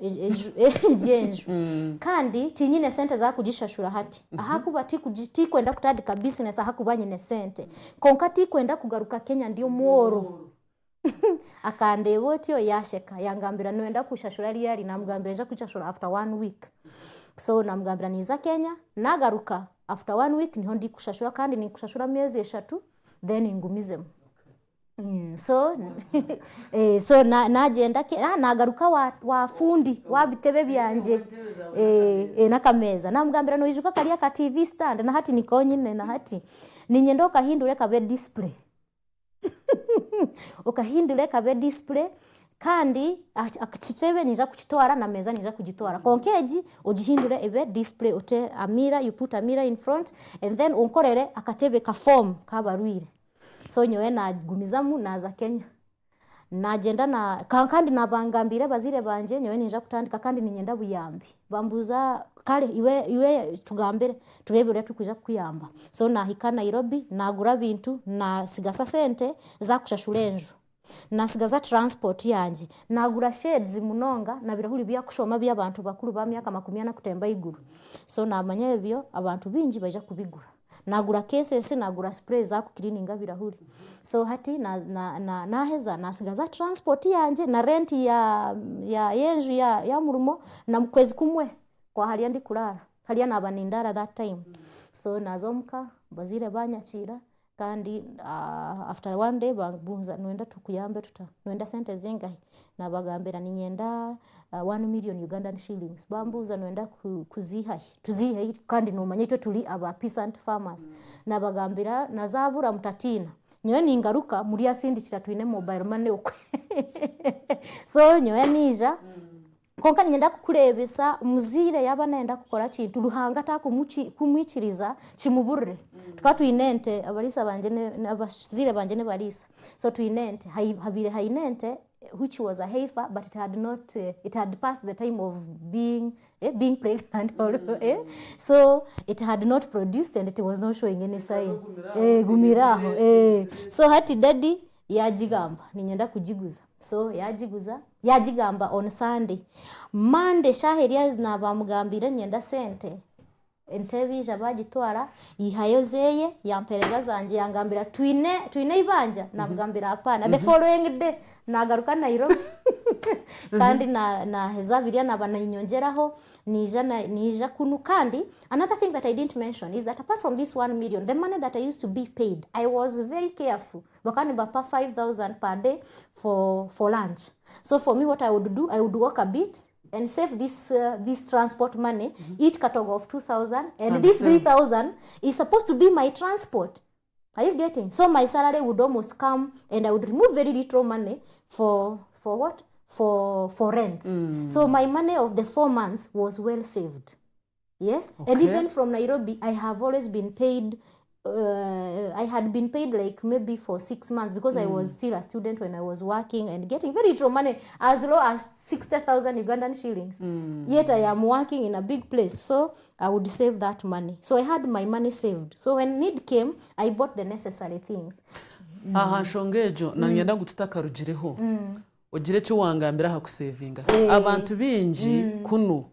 kandi tinyine sente za kujishashura hati ahakuba ti kwenda kutandika business ahakuba nyine sente konka ti kwenda kugaruka Kenya ndio mworo akandeba otyo yasheka yangambira nwenda kushashura liyali namugambira nja kushashura after 1 week. So namugambira niza Kenya nagaruka after 1 week niho ndi kushashura kandi ni kushashura miezi 3 then ingumizemo. So najenda nagaruka wa fundi wa bitebe byanje nakameza namugambira no ijuka kali aka TV stand na hati nikonyine na hati ninyenda okahindure kabe display okahindure kabe display kandi akitebe niza kukitwara na meza niza kugitwara konkeji ojihindure ebe display ote a mirror, you put a mirror in front and then onkorere akatebe ka form kabarwire. So nyowe nagumizamu naza Kenya najenda na kandi nabangambire bazire banje nyowe ninja kutandika kandi ninyenda buyambi bambuza kale iwe tugambire turebere tukuja kuyamba. So nahika Nairobi nagura bintu na sigasa sente za kushashura enju nasigaza transport yanje nagura shades munonga na birahuri bya kushoma bya abantu bakuru ba myaka 40 kutemba iguru. So namanya ebyo abantu bingi baje kubigura nagura cases nagura spray za kucleaninga birahuri. So hati naheza nasigaza transport yanje na rent ya yenju ya murumo na mkwezi kumwe kwa hali ndi kulala hali nabanindara that time. So nazomka bazire banyakira kandi after 1 day bambunza nwenda tukuyambe nwenda sente zingahe nabagambira ninyenda 1 million Ugandan shillings bambuza nwenda tuzihahi kandi numanye cyo tuli aba peasant farmers nabagambira nazabura mutatina nyowe ningaruka muri yasindikira twine mobile money okwe so nyowe nija konka ninyenda kukurebesa muzire yaba naenda kukora kintu ruhanga kumwikiriza kimuburre tukatwinente abarisa banje n'abazire banje ne barisa. So twinente habire hainente which was a heifer but it had passed the time of being pregnant so it had not produced and it was not showing any sign gumiraho so hati daddy yajigamba ninyenda kujiguza. So yajigamba on Sunday. Monday shaheria nabamugambira nyenda sente entebe jabagitwara ihayozeye yampereza zanje yangambira twine ibanja namugambira hapana. The following day nagaruka Nairobi kandi na hezabiria nabaninyongeraho nija kunu kandi. Another thing that I didn't mention is that apart from this 1 million, the money that I used to be paid, I was very careful. Bakani bapa 5,000 per day for lunch. So for me, what I would do, I would work a bit and save this transport money, each category of 2,000, and this 3,000 is supposed to be my transport. Are you getting? So my salary would almost come and I would remove very little money for what? For rent. So my money of the 4 months was well saved. Yes. Okay. And even from Nairobi, I have always been paid. I had been paid like maybe for 6 months because I was still a student when I was working and getting very little money, as low as 60,000 Ugandan shillings. Yet I am working in a big place, so I would save that money. So I had my money saved. So when need came, I bought the necessary things. Aha shongejo na nyenda gututaka rugireho. Ogire cyo wangambira hakusavinga. Abantu bingi kuno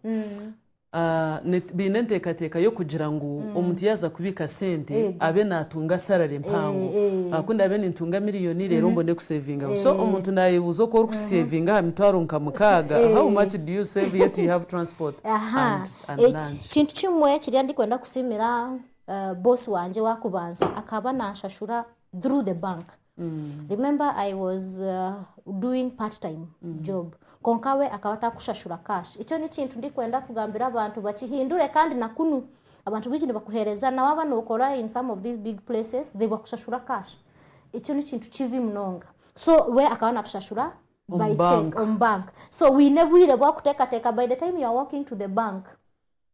biine enteekateeka yo kugira ngu omuntu yaza kubika sente abe natunga salary mpango kundi abe nintunga miliyoni rero mbone kusavinga so omuntu nayebuuza uko orikusavinga aha mitwaro nka mukaaga how much do you save yet you have transport and lunch kintu kimwe kiri ndikwenda kusimira boss wanje wakubanza akaba nashashura through the bank. Remember I was doing part-time job. Konkawe akawata kushashura cash. Icho ni kintu ndikwenda kugambira abantu bakihindure kandi nakunu abantu biki bakuhereza na waba nokora in some of these big places they bakushashura cash. Icho ni kintu kibi mnonga. So we akawana kushashura by check on bank. So we never kuteka by the time you are walking to the bank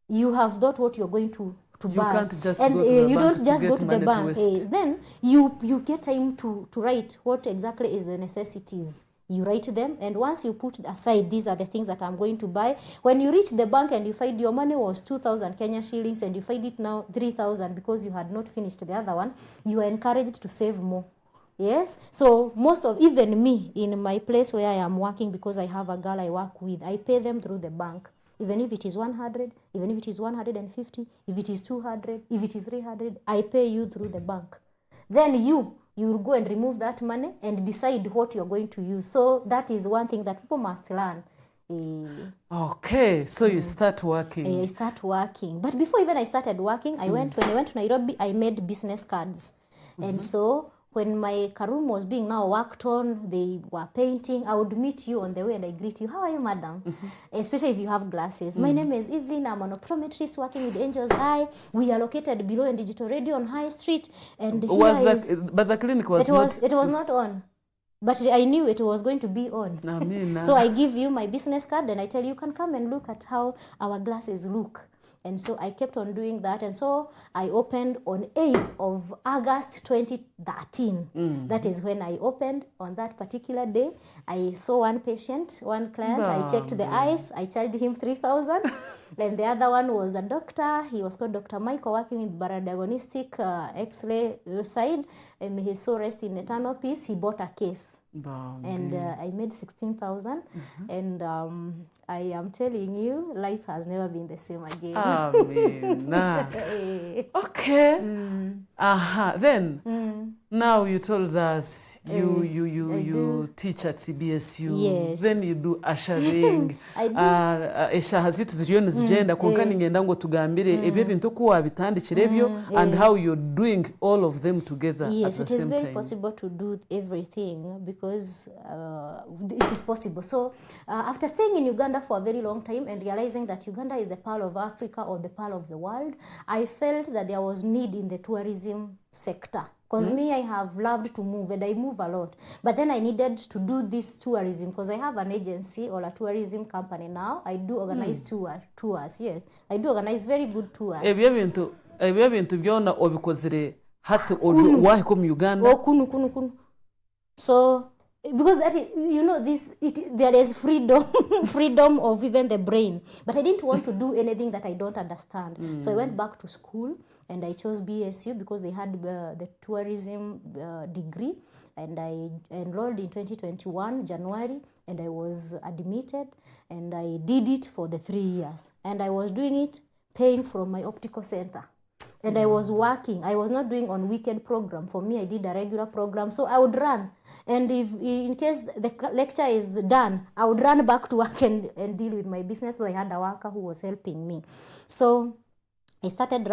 you have thought what you're going to you buy. Can't just and go to the you bank don't just go to the bank. Then You get time to write what exactly is the necessities. You write them, and once you put aside, these are the things that I'm going to buy. When you reach the bank and you find your money was 2,000 Kenya shillings and you find it now 3,000 because you had not finished the other one, you are encouraged to save more. Yes, so most of, even me in my place where I am working, because I have a girl I work with, I pay them through the bank. Even if it is 100, even if it is 150, if it is 200, if it is 300, I pay you through the bank. Then you will go and remove that money and decide what you're going to use. So that is one thing that people must learn. Okay, so you start working. I start working. But before even I started working, when I went to Nairobi, I made business cards. And so when my room was being now worked on, they were painting, I would meet you on the way and I greet you. How are you, madam? Especially if you have glasses. My name is Evelyn. I'm an optometrist working with Angel's Eye. We are located below in Digital Radio on High Street. And But the clinic was not... It was not on. But I knew it was going to be on. So I give you my business card and I tell you can come and look at how our glasses look. And so I kept on doing that. And so I opened on 8th of August 2013. That is when I opened on that particular day. I saw one patient, one client. I checked the eyes. I charged him 3,000. And the other one was a doctor. He was called Dr. Michael, working in paradiagnostic X-ray side. And he saw rest in eternal peace. He bought a case. And I made 16,000. And I am telling you, life has never been the same again. Okay. Then, now you told us you teach at CBSU. Yes. Then you do ushering. I do. Eshaha zitu ziriyo nizigenda konka ningenda ngo tugambire ebyo bintu ko wabitandikira ebyo and how you're doing all of them together at the same time. Yes, it is very possible to do everything because it is possible. So after staying in Uganda for a very long time and realizing that Uganda is the pearl of Africa or the pearl of the world, I felt that there was need in the tourism sector. Because me, I have loved to move and I move a lot. But then I needed to do this tourism because I have an agency or a tourism company now. I do organize tours, yes. I do organize very good tours. Ebyo bintu byona obikozere hati wahi ko mu Uganda. Kunu. So because that is, there is freedom of even the brain, but I didn't want to do anything that I don't understand. So I went back to school and I chose BSU because they had the tourism degree, and I enrolled in 2021 January and I was admitted and I did it for the 3 years and I was doing it paying from my optical center. And I was working. I was not doing on weekend program. For me, I did a regular program. So I would run. And if in case the lecture is done, I would run back to work and deal with my business. So I had a worker who was helping me. So I started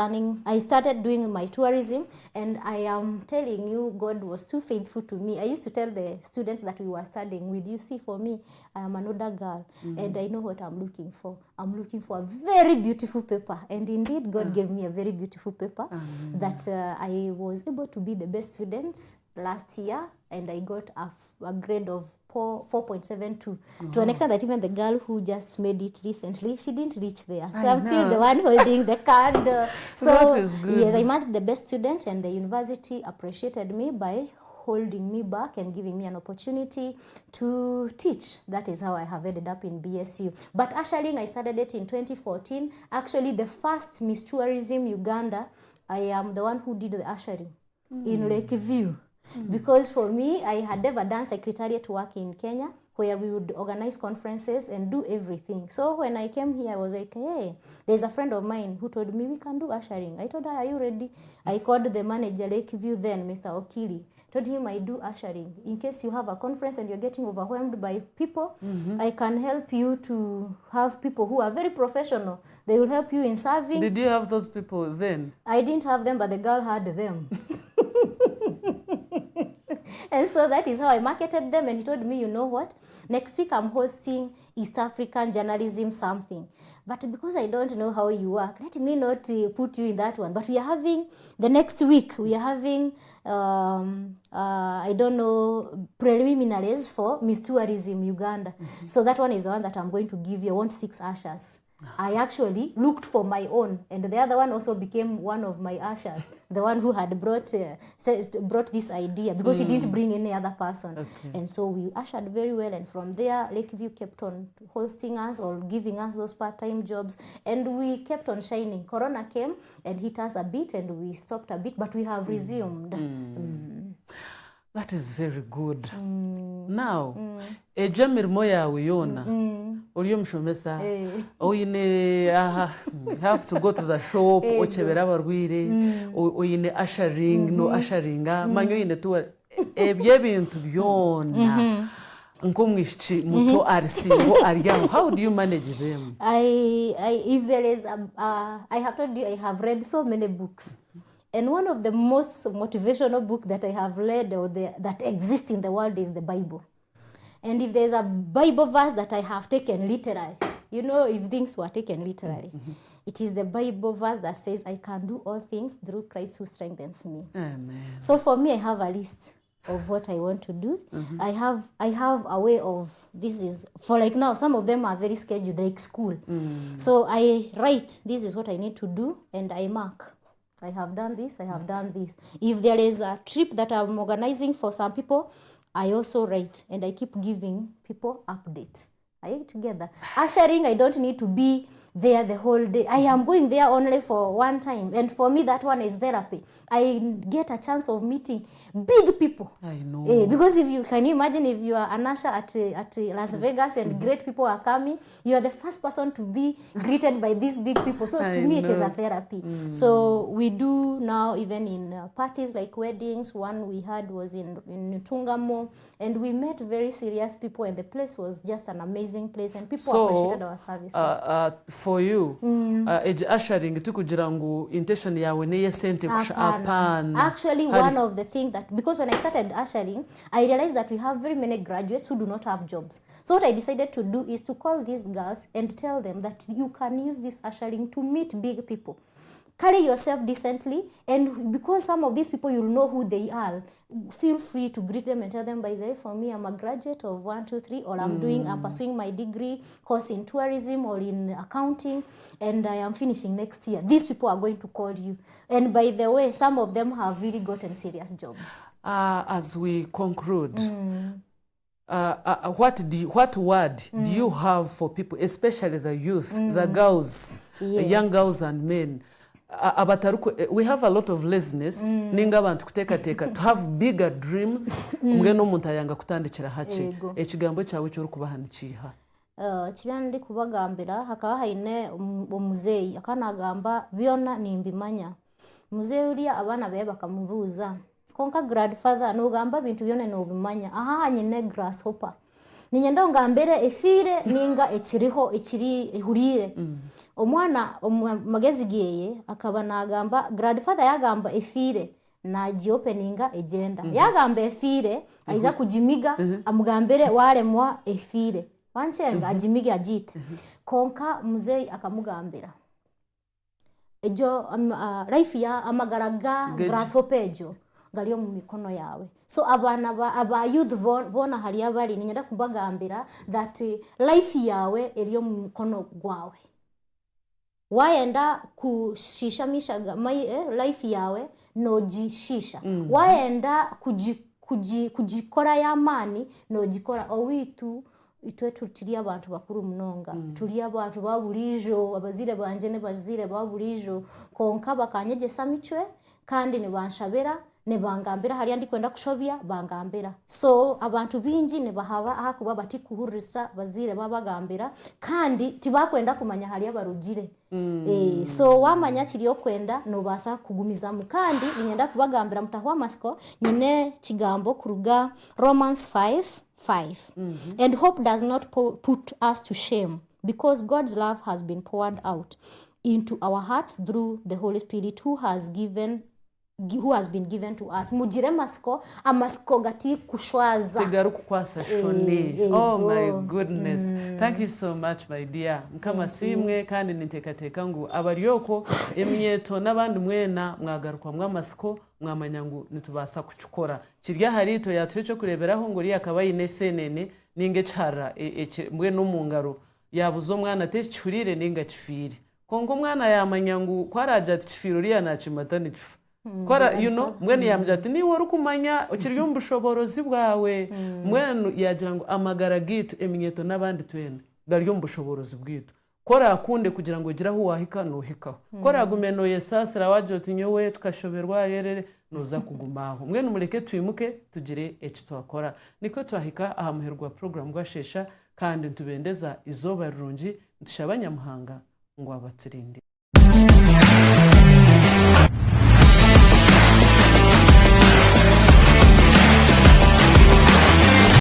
doing my tourism, and I am telling you, God was too faithful to me. I used to tell the students that we were studying with, you see, for me, I am an older girl, and I know what I'm looking for. I'm looking for a very beautiful paper, and indeed, God gave me a very beautiful paper that I was able to be the best student last year, and I got a grade of 4.72 to an extent that even the girl who just made it recently, she didn't reach there. So I'm still the one holding the card. So that is good. Yes, I marked the best student, and the university appreciated me by holding me back and giving me an opportunity to teach. That is how I have ended up in BSU. But ushering, I started it in 2014. Actually, the first Miss Tourism Uganda, I am the one who did the ushering in Lakeview. Because for me, I had never done secretariat work in Kenya. where we would organize conferences and do everything. So when I came here, I was like, hey, there's a friend of mine who told me we can do ushering. I told her, are you ready? I called the manager, Lakeview then, Mr. Okili. Told him I do ushering. In case you have a conference and you're getting overwhelmed by people, I can help you to have people who are very professional. They will help you in serving. Did you have those people then? I didn't have them, but the girl had them. And so that is how I marketed them. And he told me, you know what? Next week I'm hosting East African journalism something. But because I don't know how you work, let me not put you in that one. But we are having, the next week, we are having, I don't know, preliminaries for Miss Tourism Uganda. So that one is the one that I'm going to give you. I want 6 ushers. I actually looked for my own, and the other one also became one of my ushers, the one who had brought this idea, because she didn't bring any other person. Okay. And so we ushered very well, and from there Lakeview kept on hosting us or giving us those part-time jobs, and we kept on shining. Corona came and hit us a bit, and we stopped a bit, but we have resumed. That is very good. Now, eja mirimo yawe yona uriyo mshomesa oyine have to go to the shop ochebera abarwire oyine ushering no usharinga manyo yine tu ebye bintu byona nkomwishi muto arsingo aryaho. How do you manage them? If there is I have told you I have read so many books. And one of the most motivational books that I have read or that exists in the world is the Bible. And if there's a Bible verse that I have taken literally, you know, if things were taken literally, it is the Bible verse that says, I can do all things through Christ who strengthens me. Amen. So for me, I have a list of what I want to do. I have a way of, this is, for like now, some of them are very scheduled, like school. So I write, this is what I need to do, and I mark. I have done this, I have done this. If there is a trip that I'm organizing for some people, I also write, and I keep giving people updates. Are you together? Ushering, I don't need to be there the whole day. I am going there only for one time, and for me that one is therapy. I get a chance of meeting big people. I know. Because if you can imagine, if you are an usher at Las Vegas and great people are coming, you are the first person to be greeted by these big people. So to me it is a therapy. So we do now even in parties like weddings. One we had was in Tungamo, and we met very serious people, and the place was just an amazing place, and people appreciated our services. For you, ushering tukugira ngu intention yawe neye sente apana. Actually, one of the things that, because when I started ushering, I realized that we have very many graduates who do not have jobs. So what I decided to do is to call these girls and tell them that you can use this ushering to meet big people. Carry yourself decently, and because some of these people, you'll know who they are, feel free to greet them and tell them, by the way, for me, I'm a graduate of 1, 2, 3, or I'm pursuing my degree course in tourism or in accounting, and I am finishing next year. These people are going to call you. And by the way, some of them have really gotten serious jobs. As we conclude, what word do you have for people, especially the youth, the girls, the young girls and men? We have a lot of laziness ninga abantu kuteka to have bigger dreams mugeno omuntu ayanga kutandikira hache ekigambo cyawe cyo kubahanikira kirandi kubagambira hakaba haine omuzeyi akanagamba byona nimbimanya muzeyi uri abana baye bakamubuza konka grandfather no gamba bintu byone no bimanya aha nyine grasshopper ninyenda ngambere efire ninga ekiriho ekiri ehurire omwana magezi giyeye akaba nagamba grandfather yagamba efire na openinga agenda yagamba efire aiza kujimiga amugambere waremwa efire wanchenga ajimiga ajite konka muzeyi akamugambira ejo life ya amagaraga grasshopper ejo ngaliyo mu mikono yawe. So abana aba youth bona hari abari ninyenda kubagambira that life yawe eliyo mu mikono gwawe. Waenda kushishamisha life yawe no jishisha. Waenda kujikora y'amani no jikora owitu itwe tutiri abantu bakuru munonga turi abantu baburijo abazire banje ne bazire baburijo konka bakanyegesa micwe kandi ne banshabera ne bangambira hariya ndi kwenda kushobya bangambira so abantu bingi ne bahaba hakuba bati kuhurisa bazire babagambira kandi tibakwenda kumanya hariya barugire so wamanya kiriyo kwenda no basa kugumiza mu kandi nyenda kubagambira mutahwa Amasiko nyine kigambo kuruga Romans 5:5 and hope does not put us to shame because God's love has been poured out into our hearts through the Holy Spirit who has been given to us. Mugire Amasiko gati kushwaza. Sigaru kukwasa shoni. Oh my goodness. Thank you so much my dear. Mkama simwe kandi nitekateka ngu abariyoko emyeto n'abandi mwena mwagaruka Amasiko mwamanya ngu nitubasa kuchukora. Kirya harito yatwecho kureberaho ngo liyakabaye nesenene ninge cara mwe no mungaro yabuzo mwana te cyurire ninga kifiri. Kongo mwana yamanya ngu kwaraja kifiro liya nachimata nikifu. Kora mwene yambye ati ni wari kumanya ukiri ubushoborozi bwawe mwene yagira ngo amagara gitu eminyeto n'abandi twene bari ubushoborozi bwito kora akunde kugira ngo gira aho wahika nuhikaho kora agumeno yesasira wajoti nyowe tukashoberwa yerere nuza kugumaho mwene umureke twimuke tugire eki twakora niko twahika aha muherwa program gwashesha kandi ntubendeza izoba rurungi dushabanya muhanga ngo abaturinde